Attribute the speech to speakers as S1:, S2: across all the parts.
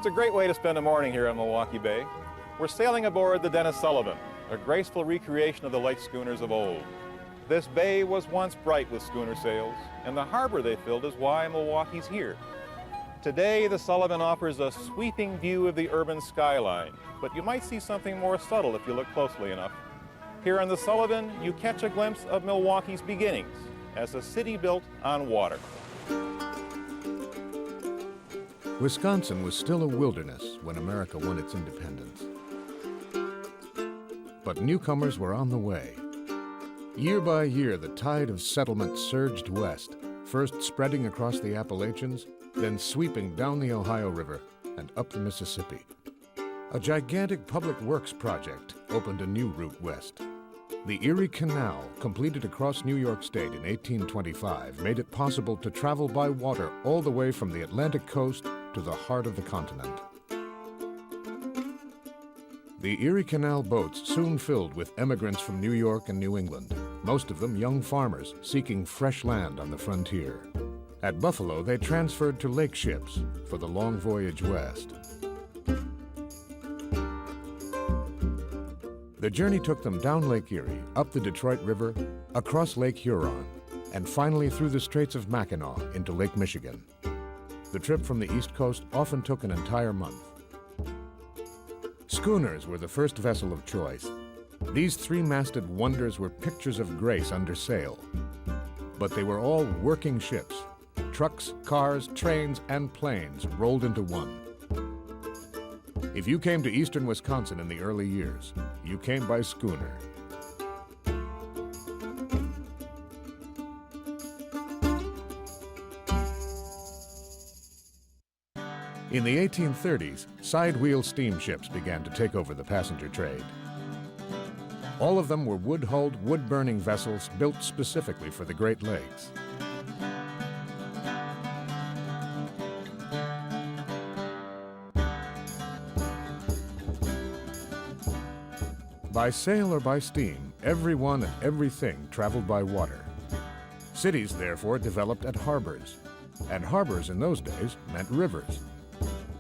S1: It's a great way to spend a morning here on Milwaukee Bay. We're sailing aboard the Dennis Sullivan, a graceful recreation of the lake schooners of old. This bay was once bright with schooner sails, and the harbor they filled is why Milwaukee's here. Today, the Sullivan offers a sweeping view of the urban skyline, but you might see something more subtle if you look closely enough. Here on the Sullivan, you catch a glimpse of Milwaukee's beginnings as a city built on water.
S2: Wisconsin was still a wilderness when America won its independence. But newcomers were on the way. Year by year, the tide of settlement surged west, first spreading across the Appalachians, then sweeping down the Ohio River and up the Mississippi. A gigantic public works project opened a new route west. The Erie Canal, completed across New York State in 1825, made it possible to travel by water all the way from the Atlantic coast to the heart of the continent. The Erie Canal boats soon filled with emigrants from New York and New England, most of them young farmers seeking fresh land on the frontier. At Buffalo, they transferred to lake ships for the long voyage west. The journey took them down Lake Erie, up the Detroit River, across Lake Huron, and finally through the Straits of Mackinac into Lake Michigan. The trip from the East Coast often took an entire month. Schooners were the first vessel of choice. These three-masted wonders were pictures of grace under sail. But they were all working ships. Trucks, cars, trains, and planes rolled into one. If you came to eastern Wisconsin in the early years, you came by schooner. In the 1830s, side-wheel steamships began to take over the passenger trade. All of them were wood-hulled, wood-burning vessels built specifically for the Great Lakes. By sail or by steam, everyone and everything traveled by water. Cities, therefore, developed at harbors, and harbors in those days meant rivers.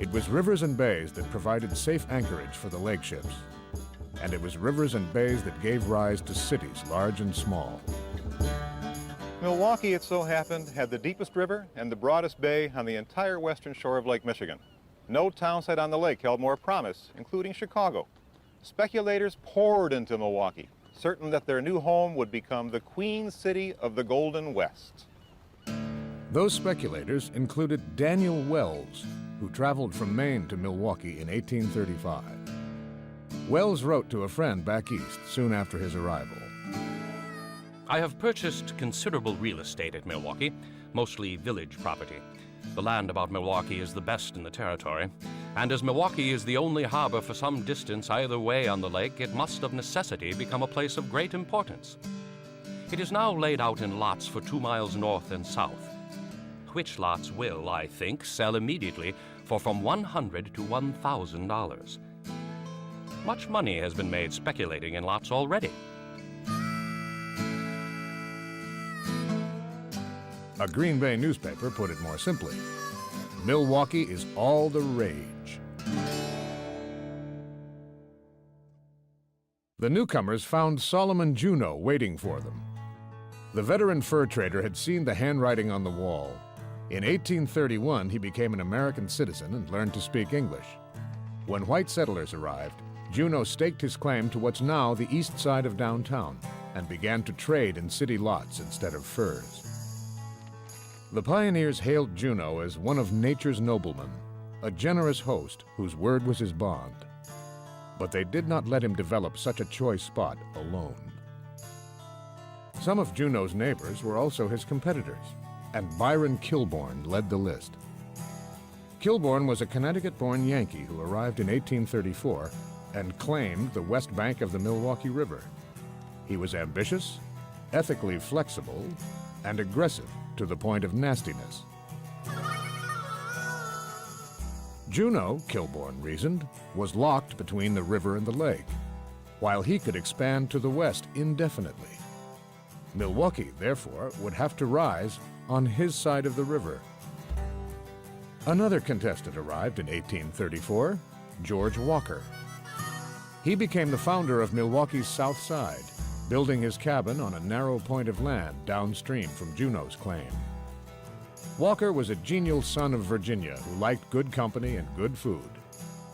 S2: It was rivers and bays that provided safe anchorage for the lake ships, and it was rivers and bays that gave rise to cities large and small.
S1: Milwaukee, it so happened, had the deepest river and the broadest bay on the entire western shore of Lake Michigan. No town site on the lake held more promise, including Chicago. Speculators poured into Milwaukee, certain that their new home would become the Queen City of the Golden West.
S2: Those speculators included Daniel Wells, who traveled from Maine to Milwaukee in 1835. Wells wrote to a friend back east soon after his arrival.
S3: I have purchased considerable real estate at Milwaukee, mostly village property. The land about Milwaukee is the best in the territory, and as Milwaukee is the only harbor for some distance either way on the lake, it must of necessity become a place of great importance. It is now laid out in lots for 2 miles north and south, which lots will, I think, sell immediately for from $100 to $1,000. Much money has been made speculating in lots already.
S2: A Green Bay newspaper put it more simply: Milwaukee is all the rage. The newcomers found Solomon Juneau waiting for them. The veteran fur trader had seen the handwriting on the wall. In 1831, he became an American citizen and learned to speak English. When white settlers arrived, Juneau staked his claim to what's now the east side of downtown and began to trade in city lots instead of furs. The pioneers hailed Juneau as one of nature's noblemen, a generous host whose word was his bond. But they did not let him develop such a choice spot alone. Some of Juneau's neighbors were also his competitors, and Byron Kilbourne led the list. Kilbourne was a Connecticut-born Yankee who arrived in 1834 and claimed the west bank of the Milwaukee River. He was ambitious, ethically flexible, and aggressive to the point of nastiness. Juneau, Kilbourne reasoned, was locked between the river and the lake, while he could expand to the west indefinitely. Milwaukee, therefore, would have to rise on his side of the river. Another contestant arrived in 1834, George Walker. He became the founder of Milwaukee's South Side, building his cabin on a narrow point of land downstream from Juneau's claim. Walker was a genial son of Virginia who liked good company and good food.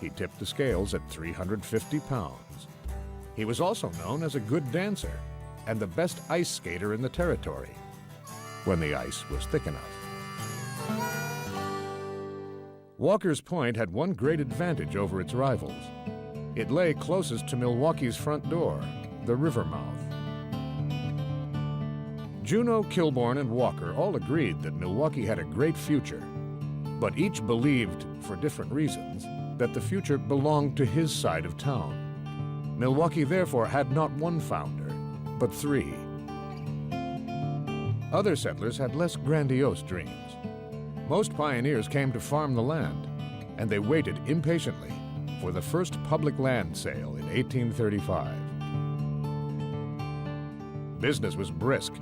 S2: He tipped the scales at 350 pounds. He was also known as a good dancer and the best ice skater in the territory, when the ice was thick enough. Walker's Point had one great advantage over its rivals. It lay closest to Milwaukee's front door, the river mouth. Juneau, Kilbourne, and Walker all agreed that Milwaukee had a great future, but each believed, for different reasons, that the future belonged to his side of town. Milwaukee therefore had not one founder, but three. Other settlers had less grandiose dreams. Most pioneers came to farm the land, and they waited impatiently for the first public land sale in 1835. Business was brisk.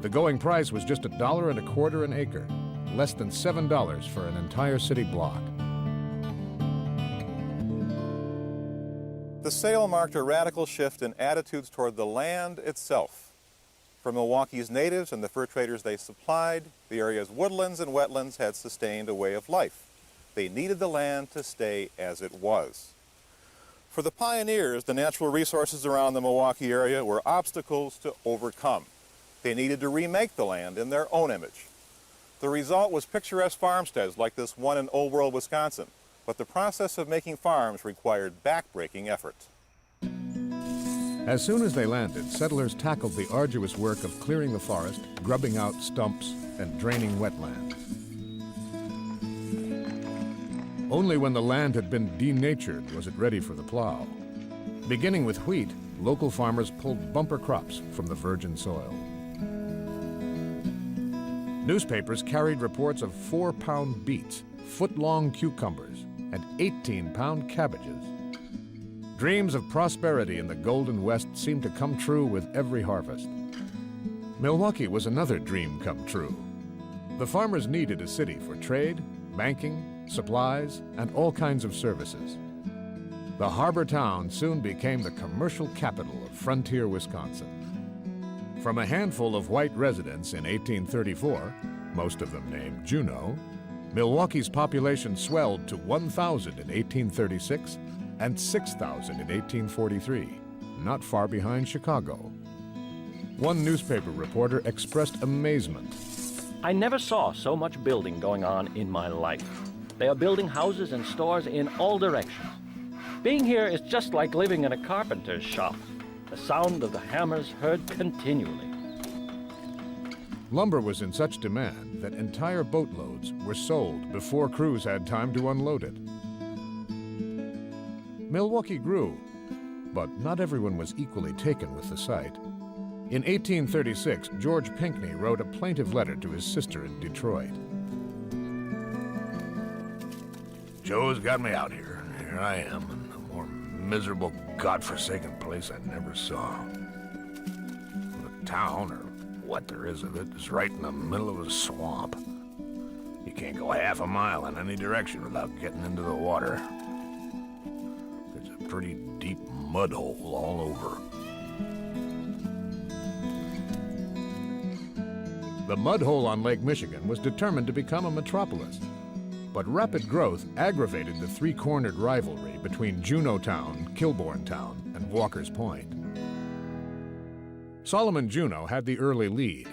S2: The going price was just $1.25 an acre, less than $7 for an entire city block.
S1: The sale marked a radical shift in attitudes toward the land itself. For Milwaukee's natives and the fur traders they supplied, the area's woodlands and wetlands had sustained a way of life. They needed the land to stay as it was. For the pioneers, the natural resources around the Milwaukee area were obstacles to overcome. They needed to remake the land in their own image. The result was picturesque farmsteads like this one in Old World, Wisconsin, but the process of making farms required back-breaking effort.
S2: As soon as they landed, settlers tackled the arduous work of clearing the forest, grubbing out stumps, and draining wetlands. Only when the land had been denatured was it ready for the plow. Beginning with wheat, local farmers pulled bumper crops from the virgin soil. Newspapers carried reports of 4-pound beets, foot-long cucumbers, and 18-pound cabbages. Dreams of prosperity in the Golden West seemed to come true with every harvest. Milwaukee was another dream come true. The farmers needed a city for trade, banking, supplies, and all kinds of services. The harbor town soon became the commercial capital of frontier Wisconsin. From a handful of white residents in 1834, most of them named Juneau, Milwaukee's population swelled to 1,000 in 1836 and 6,000 in 1843, not far behind Chicago. One newspaper reporter expressed amazement.
S4: I never saw so much building going on in my life. They are building houses and stores in all directions. Being here is just like living in a carpenter's shop. The sound of the hammers heard continually.
S2: Lumber was in such demand that entire boatloads were sold before crews had time to unload it. Milwaukee grew, but not everyone was equally taken with the site. In 1836, George Pinckney wrote a plaintive letter to his sister in Detroit.
S5: Joe's got me out here. Here I am in a more miserable, godforsaken place I never saw. The town, or what there is of it, is right in the middle of a swamp. You can't go half a mile in any direction without getting into the water. There's a pretty deep mud hole all over.
S2: The mud hole on Lake Michigan was determined to become a metropolis. But rapid growth aggravated the three-cornered rivalry between Juneau Town, Kilbourne Town, and Walker's Point. Solomon Juneau had the early lead.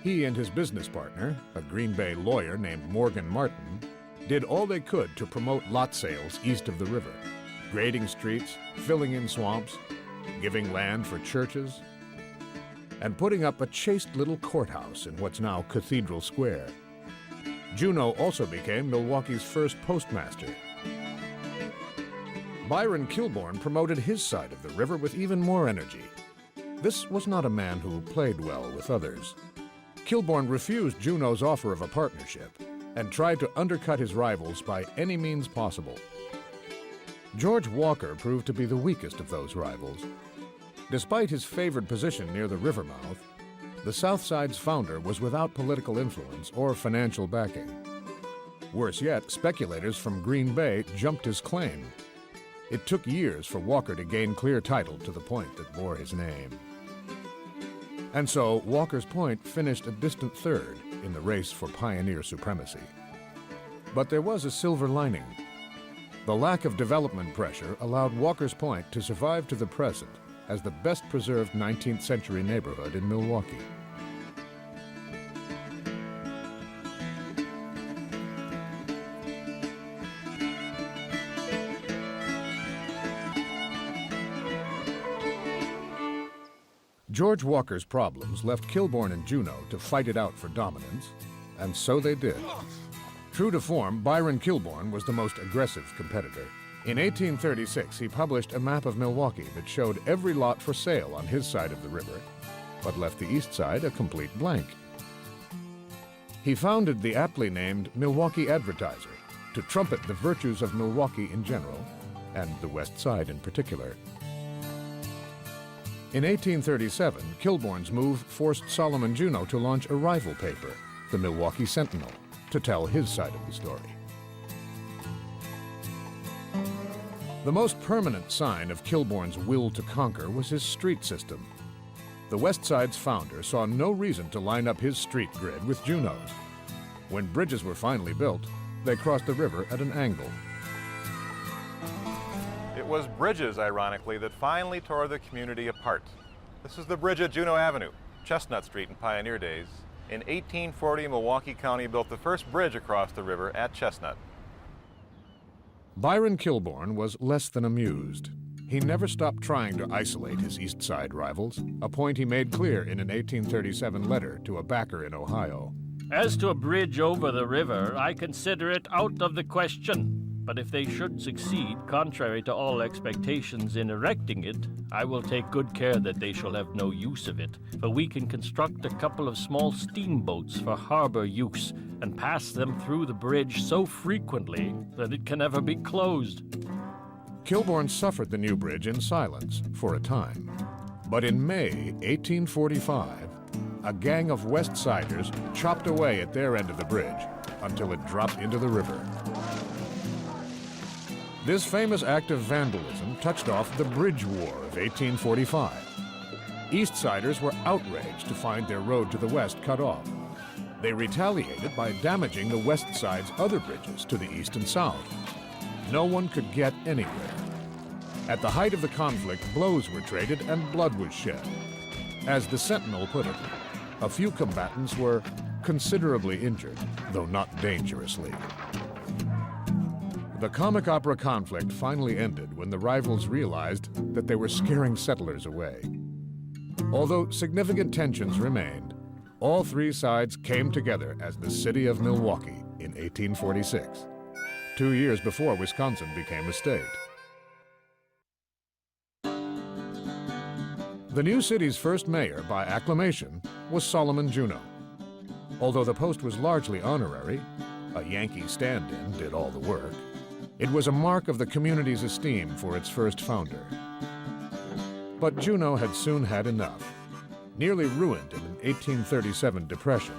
S2: He and his business partner, a Green Bay lawyer named Morgan Martin, did all they could to promote lot sales east of the river, grading streets, filling in swamps, giving land for churches, and putting up a chaste little courthouse in what's now Cathedral Square. Juneau also became Milwaukee's first postmaster. Byron Kilbourne promoted his side of the river with even more energy. This was not a man who played well with others. Kilbourne refused Juneau's offer of a partnership and tried to undercut his rivals by any means possible. George Walker proved to be the weakest of those rivals. Despite his favored position near the river mouth, the South Side's founder was without political influence or financial backing. Worse yet, speculators from Green Bay jumped his claim. It took years for Walker to gain clear title to the point that bore his name. And so, Walker's Point finished a distant third in the race for pioneer supremacy. But there was a silver lining. The lack of development pressure allowed Walker's Point to survive to the present as the best-preserved 19th century neighborhood in Milwaukee. George Walker's problems left Kilbourne and Juneau to fight it out for dominance, and so they did. True to form, Byron Kilbourne was the most aggressive competitor. In 1836, he published a map of Milwaukee that showed every lot for sale on his side of the river, but left the east side a complete blank. He founded the aptly named Milwaukee Advertiser to trumpet the virtues of Milwaukee in general, and the west side in particular. In 1837, Kilbourne's move forced Solomon Juneau to launch a rival paper, the Milwaukee Sentinel, to tell his side of the story. The most permanent sign of Kilbourne's will to conquer was his street system. The West Side's founder saw no reason to line up his street grid with Juneau's. When bridges were finally built, they crossed the river at an angle.
S1: It was bridges, ironically, that finally tore the community apart. This is the bridge at Juneau Avenue, Chestnut Street in pioneer days. In 1840, Milwaukee County built the first bridge across the river at Chestnut.
S2: Byron Kilbourne was less than amused. He never stopped trying to isolate his East Side rivals, a point he made clear in an 1837 letter to a backer in Ohio.
S4: As to a bridge over the river, I consider it out of the question. But if they should succeed, contrary to all expectations in erecting it, I will take good care that they shall have no use of it, for we can construct a couple of small steamboats for harbor use and pass them through the bridge so frequently that it can never be closed.
S2: Kilbourne suffered the new bridge in silence for a time. But in May 1845, a gang of West Siders chopped away at their end of the bridge until it dropped into the river. This famous act of vandalism touched off the Bridge War of 1845. East Siders were outraged to find their road to the west cut off. They retaliated by damaging the West Side's other bridges to the east and south. No one could get anywhere. At the height of the conflict, blows were traded and blood was shed. As the Sentinel put it, a few combatants were considerably injured, though not dangerously. The comic opera conflict finally ended when the rivals realized that they were scaring settlers away. Although significant tensions remained, all three sides came together as the city of Milwaukee in 1846, 2 years before Wisconsin became a state. The new city's first mayor, by acclamation, was Solomon Juneau. Although the post was largely honorary, a Yankee stand-in did all the work, it was a mark of the community's esteem for its first founder. But Juneau had soon had enough. Nearly ruined in an 1837 depression,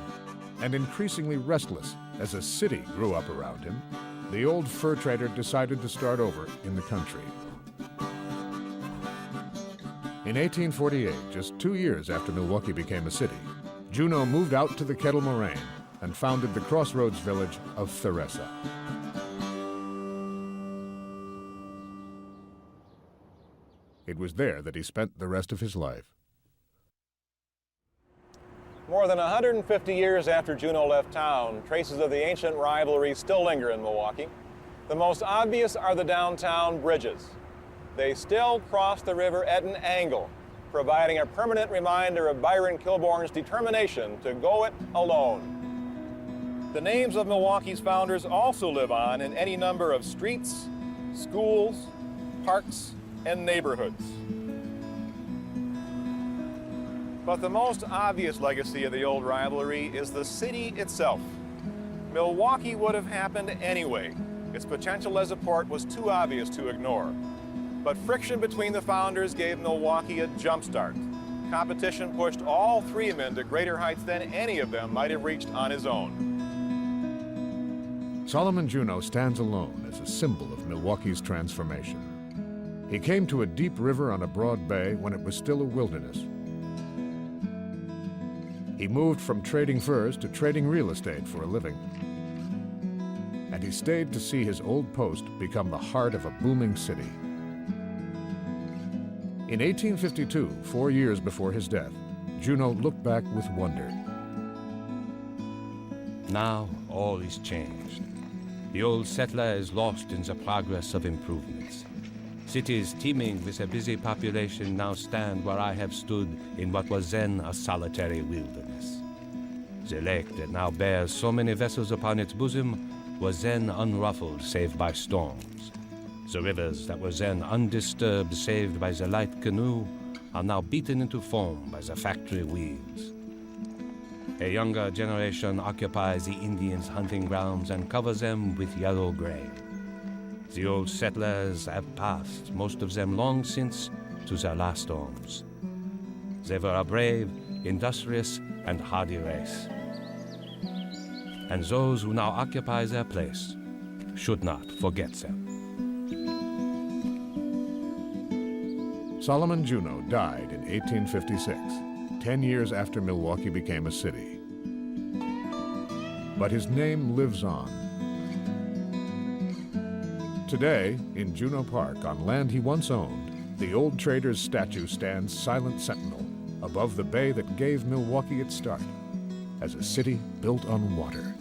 S2: and increasingly restless as a city grew up around him, the old fur trader decided to start over in the country. In 1848, just 2 years after Milwaukee became a city, Juneau moved out to the Kettle Moraine and founded the crossroads village of Theresa. It was there that he spent the rest of his life.
S1: More than 150 years after Juneau left town, traces of the ancient rivalry still linger in Milwaukee. The most obvious are the downtown bridges. They still cross the river at an angle, providing a permanent reminder of Byron Kilbourne's determination to go it alone. The names of Milwaukee's founders also live on in any number of streets, schools, parks, and neighborhoods. But the most obvious legacy of the old rivalry is the city itself. Milwaukee would have happened anyway. Its potential as a port was too obvious to ignore. But friction between the founders gave Milwaukee a jump start. Competition pushed all three men to greater heights than any of them might have reached on his own.
S2: Solomon Juneau stands alone as a symbol of Milwaukee's transformation. He came to a deep river on a broad bay when it was still a wilderness. He moved from trading furs to trading real estate for a living. And he stayed to see his old post become the heart of a booming city. In 1852, 4 years before his death, Juneau looked back with wonder.
S3: Now all is changed. The old settler is lost in the progress of improvements. Cities teeming with a busy population now stand where I have stood in what was then a solitary wilderness. The lake that now bears so many vessels upon its bosom was then unruffled save by storms. The rivers that were then undisturbed save by the light canoe are now beaten into foam by the factory wheels. A younger generation occupies the Indians' hunting grounds and covers them with yellow gray. The old settlers have passed, most of them long since, to their last homes. They were a brave, industrious, and hardy race. And those who now occupy their place should not forget them.
S2: Solomon Juneau died in 1856, 10 years after Milwaukee became a city. But his name lives on. Today, in Juneau Park, on land he once owned, the old trader's statue stands silent sentinel above the bay that gave Milwaukee its start, as a city built on water.